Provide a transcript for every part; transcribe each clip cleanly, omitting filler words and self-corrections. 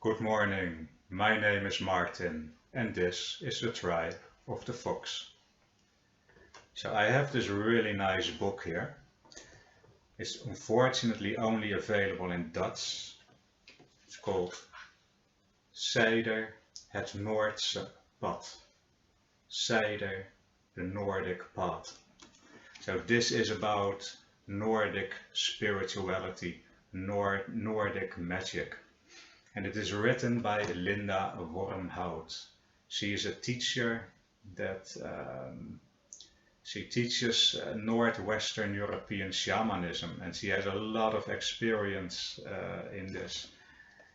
Good morning. My name is Martin, and this is the tribe of the fox. So I have this really nice book here. It's unfortunately only available in Dutch. It's called Zijder het Noordse pad. Zijder the Nordic path. So this is about Nordic spirituality, Nordic magic. And it is written by Linda Wormhout. She is a teacher that she teaches Northwestern European shamanism, and she has a lot of experience in this.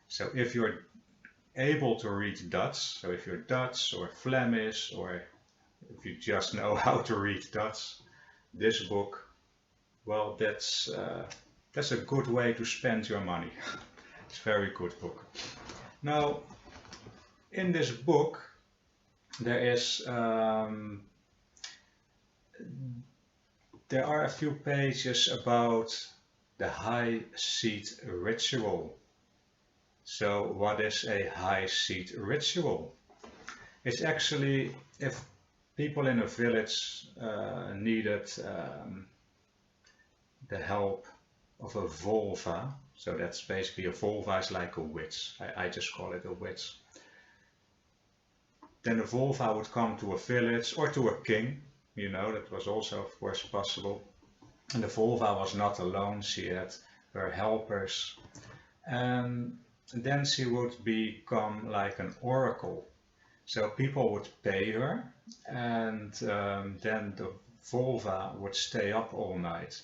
So if you're able to read Dutch, so if you're Dutch or Flemish, or if you just know how to read Dutch, this book, well, that's a good way to spend your money. It's a very good book. Now, in this book, there are a few pages about the high seat ritual. So, what is a high seat ritual? It's actually if people in a village needed the help of a vulva. So that's basically a vulva is like a witch. I just call it a witch. Then a vulva would come to a village or to a king. That was also of course possible. And the vulva was not alone. She had her helpers. And then she would become like an oracle. So people would pay her, and then the vulva would stay up all night.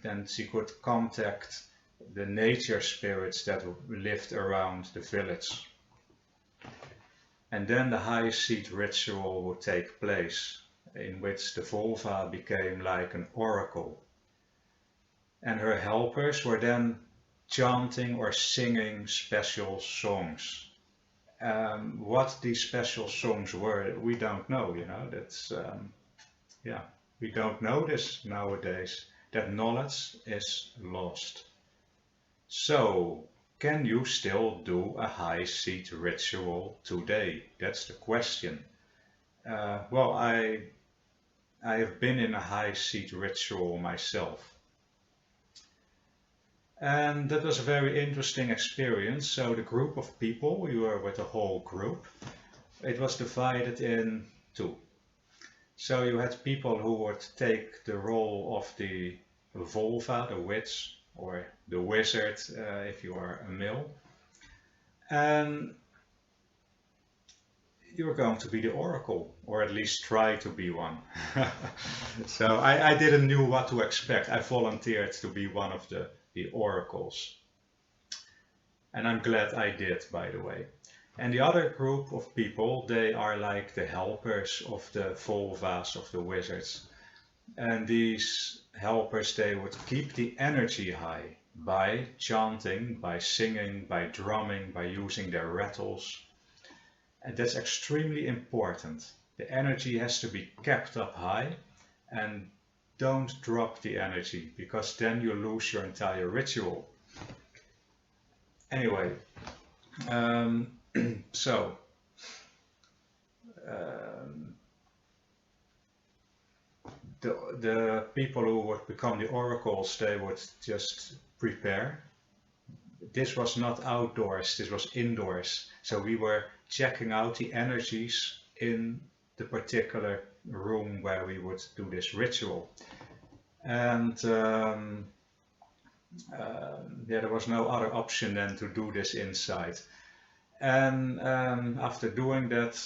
Then she could contact the nature spirits that lived around the village. And then the high seat ritual would take place, in which the vulva became like an oracle. And her helpers were then chanting or singing special songs. What these special songs were, we don't know, we don't know this nowadays. That knowledge is lost. So, can you still do a high seat ritual today? That's the question. Well, I have been in a high seat ritual myself. And that was a very interesting experience. So the group of people, we were with a whole group. It was divided in two. So you had people who would take the role of the vulva, the witch, or the wizard if you are a male. And you were going to be the oracle, or at least try to be one. So I didn't know what to expect. I volunteered to be one of the oracles. And I'm glad I did, by the way. And the other group of people, they are like the helpers of the vulvas, of the wizards. And these helpers, they would keep the energy high by chanting, by singing, by drumming, by using their rattles. And that's extremely important. The energy has to be kept up high, and don't drop the energy, because then you lose your entire ritual. Anyway, so the people who would become the oracles, they would just prepare. This was not outdoors, this was indoors. So we were checking out the energies in the particular room where we would do this ritual. And there was no other option than to do this inside. And after doing that,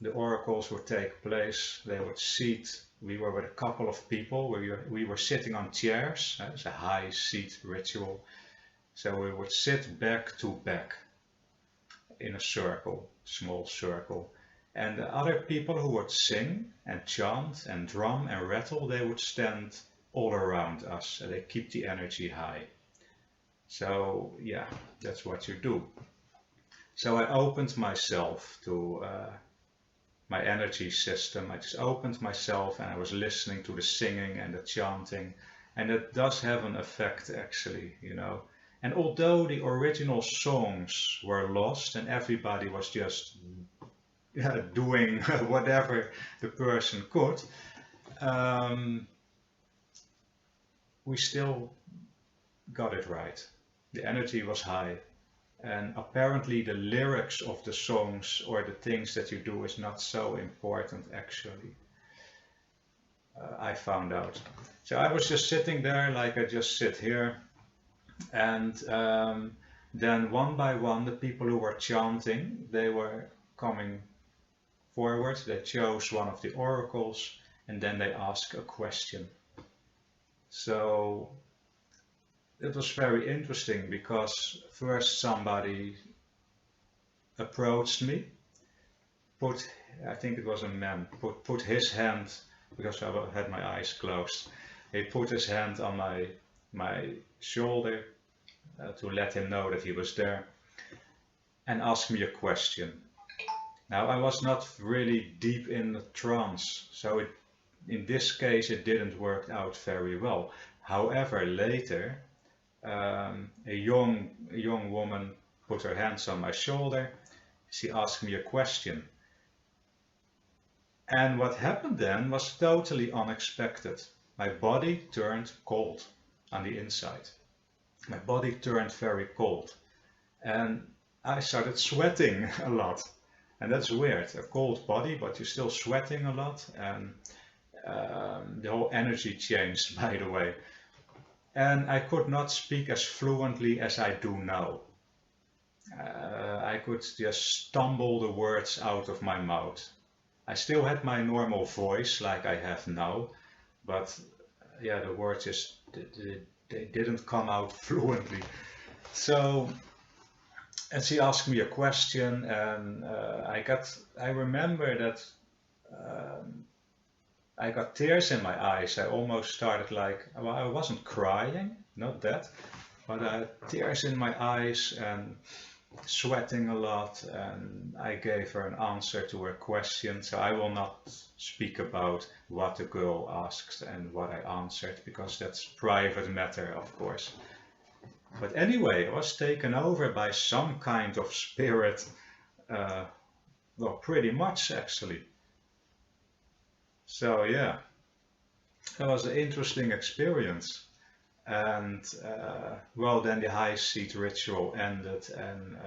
the oracles would take place. They would seat. We were with a couple of people. We were sitting on chairs. It's a high seat ritual. So we would sit back to back in a circle, small circle. And the other people who would sing and chant and drum and rattle, they would stand all around us, and they keep the energy high. So yeah, that's what you do. So I opened myself to my energy system. I just opened myself and I was listening to the singing and the chanting, and it does have an effect actually, And although the original songs were lost and everybody was just doing whatever the person could, um, we still got it right. The energy was high. And apparently the lyrics of the songs or the things that you do is not so important actually. I found out. So I was just sitting there like I just sit here, and then one by one the people who were chanting, they were coming forward. They chose one of the oracles and then they asked a question. So it was very interesting because first somebody approached me, I think it was a man, put his hand, because I had my eyes closed, he put his hand on my shoulder to let him know that he was there and asked me a question. Now I was not really deep in the trance, so in this case it didn't work out very well. However, later a young woman put her hands on my shoulder. She asked me a question. And what happened then was totally unexpected. My body turned cold on the inside. My body turned very cold. And I started sweating a lot. And that's weird. A cold body, but you're still sweating a lot. And the whole energy changed, by the way. And I could not speak as fluently as I do now. I could just stumble the words out of my mouth. I still had my normal voice like I have now, but yeah, the words just they didn't come out fluently. So, and she asked me a question, and I remember that I got tears in my eyes. I almost started like, well, I wasn't crying, not that, but I had tears in my eyes and sweating a lot, and I gave her an answer to her question. So I will not speak about what the girl asked and what I answered, because that's private matter, of course. But anyway, I was taken over by some kind of spirit, well, pretty much actually. So yeah, that was an interesting experience. And well, then the high seat ritual ended, and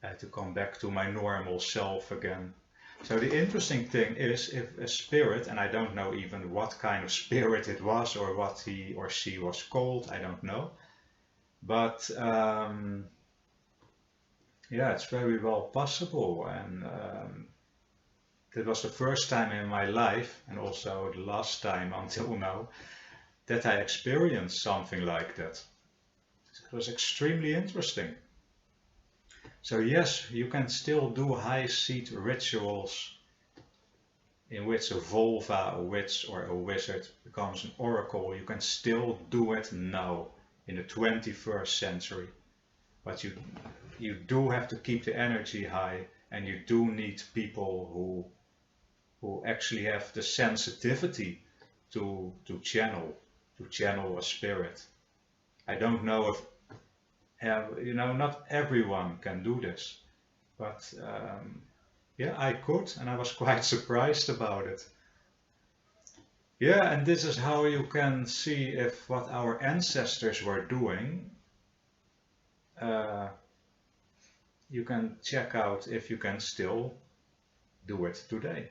I had to come back to my normal self again. So the interesting thing is, if a spirit, and I don't know even what kind of spirit it was or what he or she was called, I don't know. But yeah, it's very well possible. And that was the first time in my life, and also the last time until now, that I experienced something like that. It was extremely interesting. So yes, you can still do high seat rituals in which a vulva, a witch or a wizard becomes an oracle. You can still do it now in the 21st century. But you do have to keep the energy high, and you do need people who actually have the sensitivity to channel a spirit. I don't know if, not everyone can do this, but yeah, I could, and I was quite surprised about it. Yeah, and this is how you can see if what our ancestors were doing. You can check out if you can still do it today.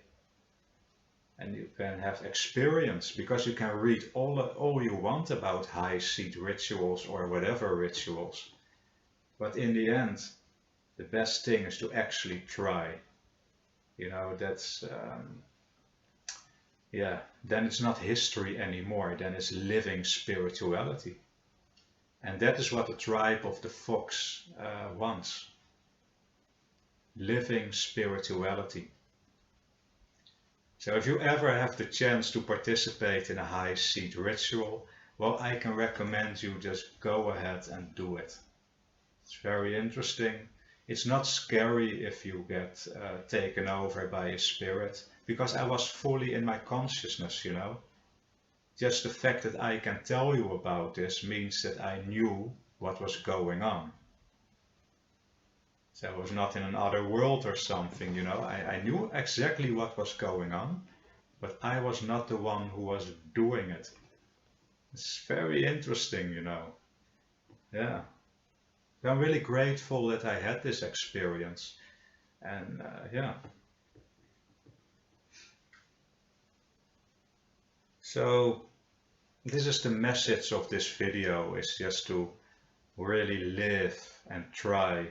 And you can have experience, because you can read all you want about high seat rituals or whatever rituals. But in the end, the best thing is to actually try. That's, yeah, then it's not history anymore, then it's living spirituality. And that is what the tribe of the fox wants. Living spirituality. So if you ever have the chance to participate in a high seat ritual, well, I can recommend you just go ahead and do it. It's very interesting. It's not scary if you get taken over by a spirit, because I was fully in my consciousness. Just the fact that I can tell you about this means that I knew what was going on. So I was not in another world or something, you know. I knew exactly what was going on, but I was not the one who was doing it. It's very interesting, you know. Yeah. I'm really grateful that I had this experience. And yeah. So this is the message of this video, is just to really live and try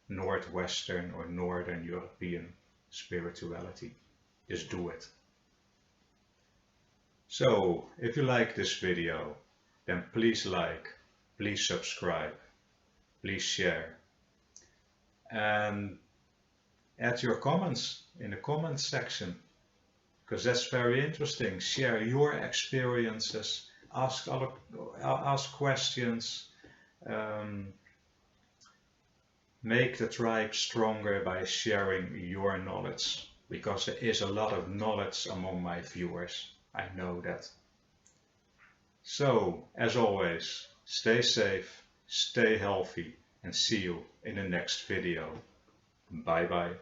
Northwestern or Northern European spirituality. Just do it. So if you like this video, then please like, please subscribe, please share, and add your comments in the comments section, because that's very interesting. Share your experiences, ask questions, make the tribe stronger by sharing your knowledge, because there is a lot of knowledge among my viewers. I know that. So, as always, stay safe, stay healthy, and see you in the next video. Bye bye.